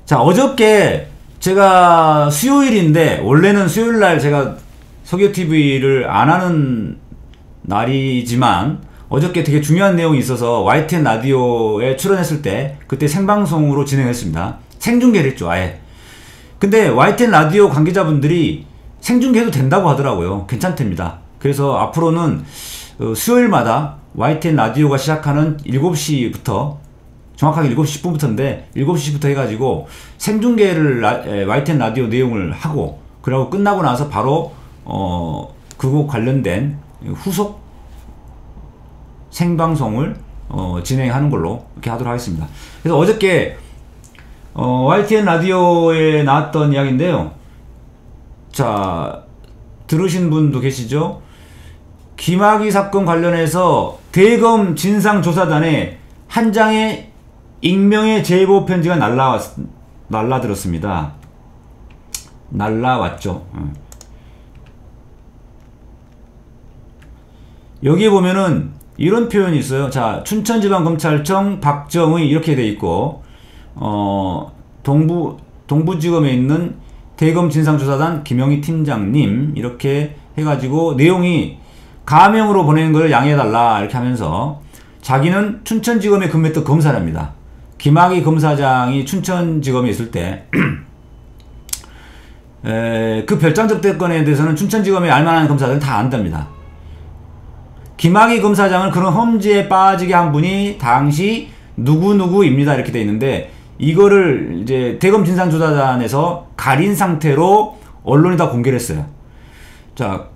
자, 어저께 제가 수요일인데, 원래는 수요일날 제가 서교TV를 안 하는 날이지만, 어저께 되게 중요한 내용이 있어서 YTN 라디오에 출연했을 때, 그때 생방송으로 진행했습니다. 생중계를 했죠, 아예. 근데 YTN 라디오 관계자분들이 생중계해도 된다고 하더라고요. 괜찮답니다. 그래서 앞으로는 수요일마다 YTN 라디오가 시작하는 7시부터, 정확하게 7시 10분부터인데 7시부터 해가지고 생중계를 YTN 라디오 내용을 하고, 그리고 끝나고 나서 바로 그거 관련된 후속 생방송을 진행하는 걸로 이렇게 하도록 하겠습니다. 그래서 어저께 YTN 라디오에 나왔던 이야기인데요. 자, 들으신 분도 계시죠? 김학의 사건 관련해서 대검 진상조사단에 한 장의 익명의 제보 편지가 날라들었습니다. 날라왔죠. 여기에 보면은 이런 표현이 있어요. 자, 춘천지방검찰청 박정의 이렇게 돼 있고, 동부지검에 있는 대검 진상조사단 김영희 팀장님 이렇게 해가지고 내용이 가명으로 보내는 걸 양해해달라 이렇게 하면서, 자기는 춘천지검에 근무했던 검사랍니다. 김학의 검사장이 춘천지검에 있을 때 그 별장 접대건에 대해서는 춘천지검에 알만한 검사들은 다 안답니다. 김학의 검사장은 그런 험지에 빠지게 한 분이 당시 누구누구입니다 이렇게 돼 있는데, 이거를 이제 대검 진상조사단에서 가린 상태로 언론에다 공개를 했어요. 자,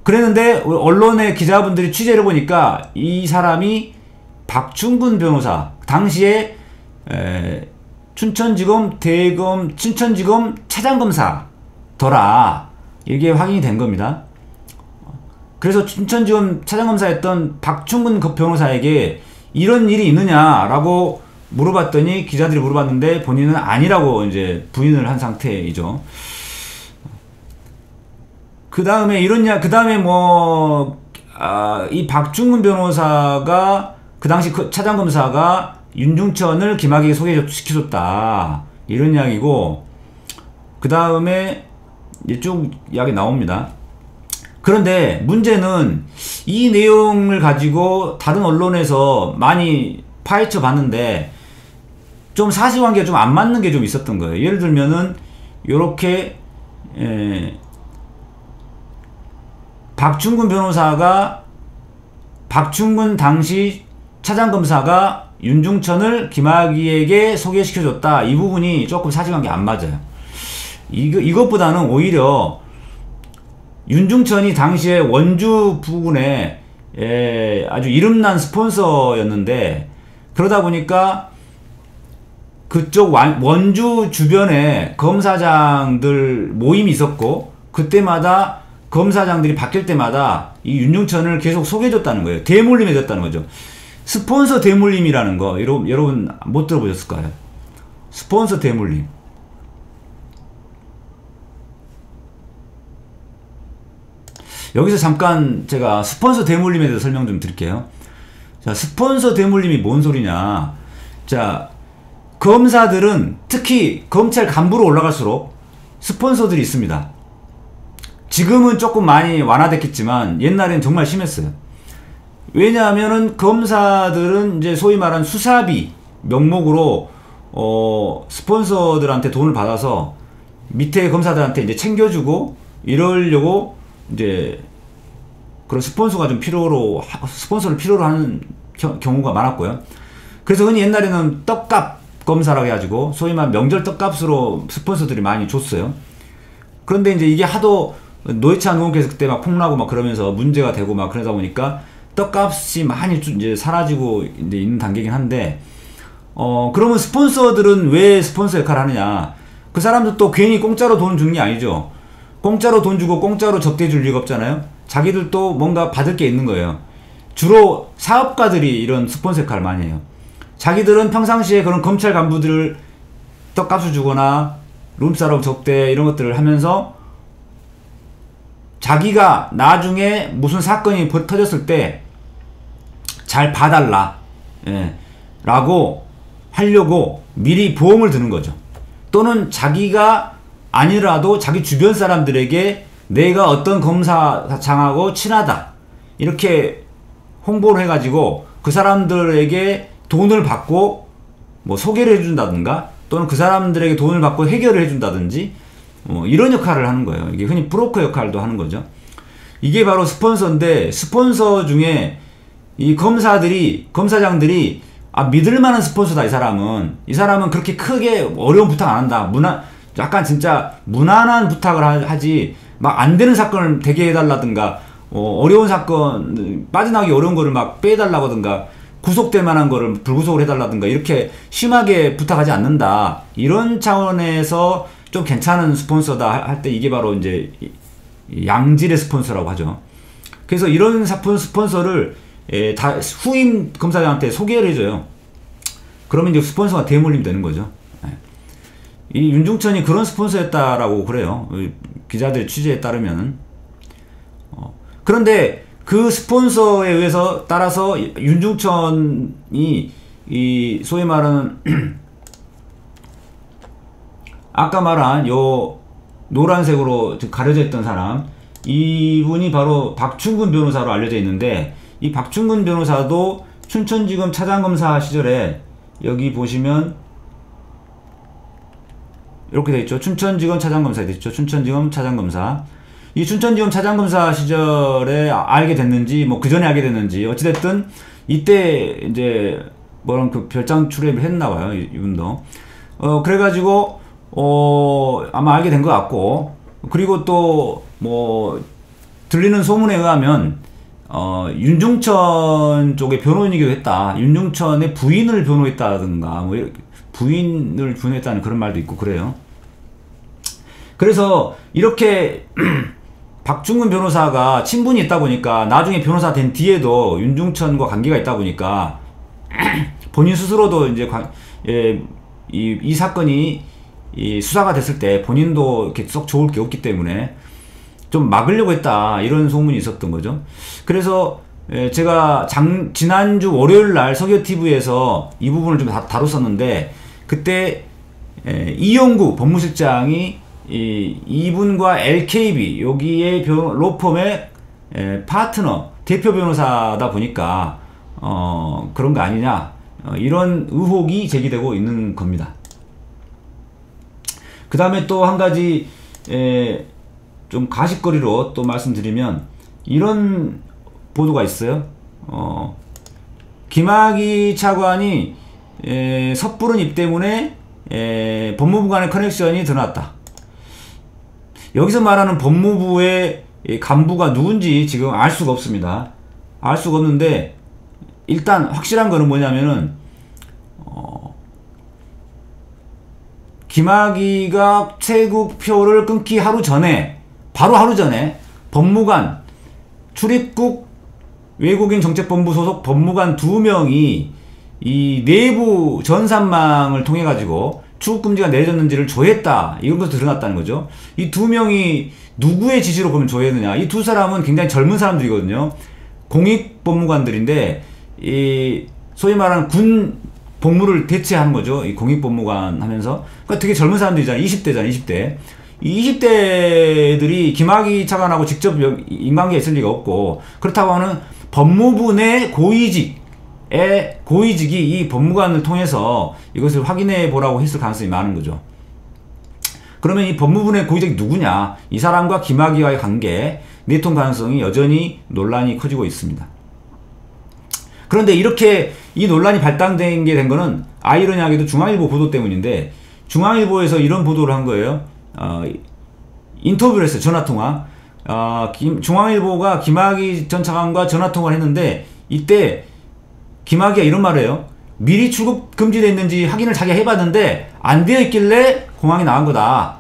그랬는데 언론의 기자분들이 취재를 보니까 이 사람이 박충근 변호사, 당시에 춘천지검 차장검사더라, 이게 확인이 된 겁니다. 그래서 춘천지검 차장검사였던 박충근 변호사에게 이런 일이 있느냐라고 물어봤더니, 기자들이 물어봤는데 본인은 아니라고 이제 부인을 한 상태이죠. 그 다음에 그 다음에 이 박충근 변호사가 그 당시 차장검사가 윤중천을 김학의에게 소개시켜줬다, 이런 이야기고, 그 다음에 이제 쭉 이야기 나옵니다. 그런데 문제는 이 내용을 가지고 다른 언론에서 많이 파헤쳐 봤는데 좀 사실관계가 좀 안 맞는 게 좀 있었던 거예요. 예를 들면은 요렇게 박충근 당시 차장검사가 윤중천을 김학의에게 소개시켜줬다, 이 부분이 조금 사실관계 안 맞아요. 이것보다는 오히려 윤중천이 당시에 원주 부근에 아주 이름난 스폰서였는데, 그러다 보니까 그쪽 원주 주변에 검사장들 모임이 있었고, 그때마다 검사장들이 바뀔 때마다 이 윤중천을 계속 소개해줬다는 거예요. 대물림해줬다는 거죠. 스폰서 대물림이라는 거 여러분 못 들어보셨을 거예요. 스폰서 대물림. 여기서 잠깐 제가 스폰서 대물림에 대해서 설명 좀 드릴게요. 자, 스폰서 대물림이 뭔 소리냐. 자, 검사들은 특히 검찰 간부로 올라갈수록 스폰서들이 있습니다. 지금은 조금 많이 완화됐겠지만 옛날엔 정말 심했어요. 왜냐하면은 검사들은 이제 소위 말하는 수사비 명목으로 스폰서들한테 돈을 받아서 밑에 검사들한테 이제 챙겨주고 이러려고 이제 그런 스폰서를 필요로 하는 경우가 많았고요. 그래서 흔히 옛날에는 떡값 검사라고 해가지고 소위 말하는 명절 떡값으로 스폰서들이 많이 줬어요. 그런데 이제 이게 하도 노회찬 의원께서 그때 막 폭로하고 막 그러면서 문제가 되고 막 그러다 보니까 떡값이 많이 이제 사라지고 이제 있는 단계긴 한데, 그러면 스폰서들은 왜 스폰서 역할을 하느냐. 그 사람들도 괜히 공짜로 돈 주는 게 아니죠. 공짜로 돈 주고 공짜로 접대해 줄 리가 없잖아요. 자기들도 뭔가 받을 게 있는 거예요. 주로 사업가들이 이런 스폰서 역할을 많이 해요. 자기들은 평상시에 그런 검찰 간부들을 떡값을 주거나 룸사롱 접대 이런 것들을 하면서 자기가 나중에 무슨 사건이 터졌을 때 잘 봐달라 라고 하려고 미리 보험을 드는 거죠. 또는 자기가 아니라도 자기 주변 사람들에게 내가 어떤 검사장하고 친하다 이렇게 홍보를 해가지고 그 사람들에게 돈을 받고 뭐 소개를 해준다든가 또는 그 사람들에게 돈을 받고 해결을 해준다든지 이런 역할을 하는 거예요. 이게 흔히 브로커 역할도 하는 거죠. 이게 바로 스폰서인데, 스폰서 중에 이 검사장들이 믿을 만한 스폰서다. 이 사람은 그렇게 크게 어려운 부탁 안 한다. 약간 진짜 무난한 부탁을 하지 막 안 되는 사건을 되게 해달라든가 어려운 사건 빠져나가기 어려운 거를 막 빼달라든가 구속될 만한 거를 불구속을 해달라든가 이렇게 심하게 부탁하지 않는다. 이런 차원에서 좀 괜찮은 스폰서다 할 때 이게 바로 이제 양질의 스폰서라고 하죠. 그래서 이런 스폰서를 다 후임 검사장한테 소개를 해줘요. 그러면 이제 스폰서가 대물림 되는 거죠. 이 윤중천이 그런 스폰서였다라고 그래요. 기자들의 취재에 따르면은. 그런데 그 스폰서에 의해서 따라서 윤중천이 이 소위 말하는 아까 말한 요 노란색으로 가려져 있던 사람, 이분이 바로 박충근 변호사로 알려져 있는데, 이 박충근 변호사도 춘천지검 차장검사 시절에 여기 보시면 이렇게 되어 있죠. 춘천지검 차장검사 되어 있죠. 춘천지검 차장검사. 이 춘천지검 차장검사 시절에 알게 됐는지 뭐 그 전에 알게 됐는지 어찌됐든 이때 이제 뭐런 그 별장 출입을 했나 봐요. 이분도. 그래가지고 아마 알게 된 것 같고, 그리고 또 뭐 들리는 소문에 의하면 윤중천 쪽의 변호인이기도 했다. 윤중천의 부인을 변호했다든가 뭐 부인을 변호했다는 그런 말도 있고 그래요. 그래서 이렇게 박충근 변호사가 친분이 있다 보니까 나중에 변호사 된 뒤에도 윤중천과 관계가 있다 보니까 본인 스스로도 이제 이 사건이 수사가 됐을 때 본인도 이렇게 썩 좋을 게 없기 때문에 좀 막으려고 했다, 이런 소문이 있었던 거죠. 그래서 제가 지난주 월요일날 서교TV에서 이 부분을 좀 다뤘었는데, 그때 이용구 법무실장이 이분과 LKB 여기에 로펌의 파트너 대표 변호사다 보니까 그런 거 아니냐, 이런 의혹이 제기되고 있는 겁니다. 그 다음에 또 한 가지 좀 가십거리로 또 말씀드리면, 이런 보도가 있어요. 김학의 차관이 섣부른 입 때문에 법무부 간의 커넥션이 드러났다. 여기서 말하는 법무부의 간부가 누군지 지금 알 수가 없습니다. 알 수가 없는데, 일단 확실한 거는 뭐냐면은 김학의가 퇴국표를 끊기 바로 하루 전에 법무관, 출입국 외국인 정책본부 소속 법무관 2명이 이 내부 전산망을 통해 가지고 출국금지가 내려졌는지를 조회했다, 이런 것도 드러났다는 거죠. 이 2명이 누구의 지시로 그러면 조회했느냐. 이 두 사람은 굉장히 젊은 사람들이거든요. 공익법무관들인데, 이 소위 말하는 군 복무를 대체하는 거죠. 이 공익법무관 하면서. 그러니까 되게 젊은 사람들이잖아요. 20대잖아요. 20대. 이 20대들이 김학의 차관하고 직접 인관계가 있을 리가 없고, 그렇다고 하는 법무부 내 고위직이 이 법무관을 통해서 이것을 확인해 보라고 했을 가능성이 많은 거죠. 그러면 이 법무부 내 고위직이 누구냐, 이 사람과 김학의와의 관계, 내통 가능성이 여전히 논란이 커지고 있습니다. 그런데 이렇게 이 논란이 발단된 게 된 거는 아이러니하게도 중앙일보 보도 때문인데, 중앙일보에서 이런 보도를 한 거예요. 인터뷰를 했어요. 전화통화. 중앙일보가 김학의 전 차관과 전화통화를 했는데, 이때 김학의가 이런 말을 해요. 미리 출국 금지되어 있는지 확인을 자기가 해봤는데 안 되어 있길래 공항에 나간 거다.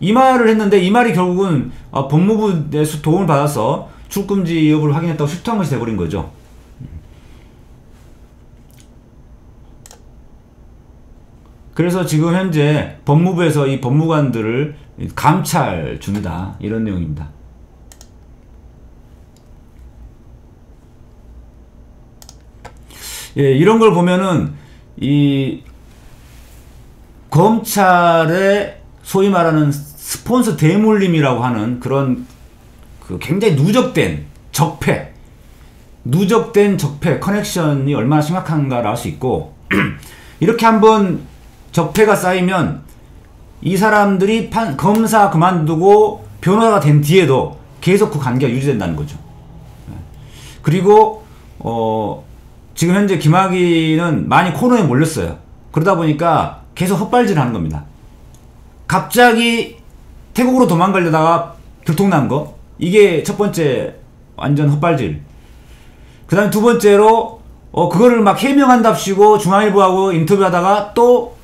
이 말을 했는데, 이 말이 결국은 법무부에서 도움을 받아서 출국 금지 여부를 확인했다고 실토한 것이 돼버린 거죠. 그래서 지금 현재 법무부에서 이 법무관들을 감찰 중이다, 이런 내용입니다. 예, 이런 걸 보면은 이 검찰의 소위 말하는 스폰서 대물림이라고 하는 그런 그 굉장히 누적된 적폐 커넥션이 얼마나 심각한가를 알 수 있고 이렇게 한번 적폐가 쌓이면 이 사람들이 검사 그만두고 변호사가 된 뒤에도 계속 그 관계가 유지된다는 거죠. 그리고 지금 현재 김학의는 많이 코너에 몰렸어요. 그러다 보니까 계속 헛발질을 하는 겁니다. 갑자기 태국으로 도망가려다가 들통난 거, 이게 첫 번째 완전 헛발질. 그 다음에 두 번째로 그거를 막 해명한답시고 중앙일보하고 인터뷰하다가 또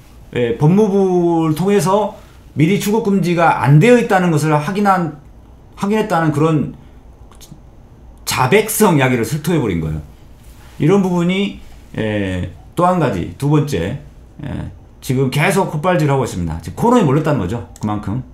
법무부를 통해서 미리 출국 금지가 안 되어 있다는 것을 확인했다는 그런 자백성 이야기를 슬토해버린 거예요. 이런 부분이 또 한 가지, 두 번째 지금 계속 헛발질하고 있습니다. 지금 코너에 몰렸다는 거죠. 그만큼.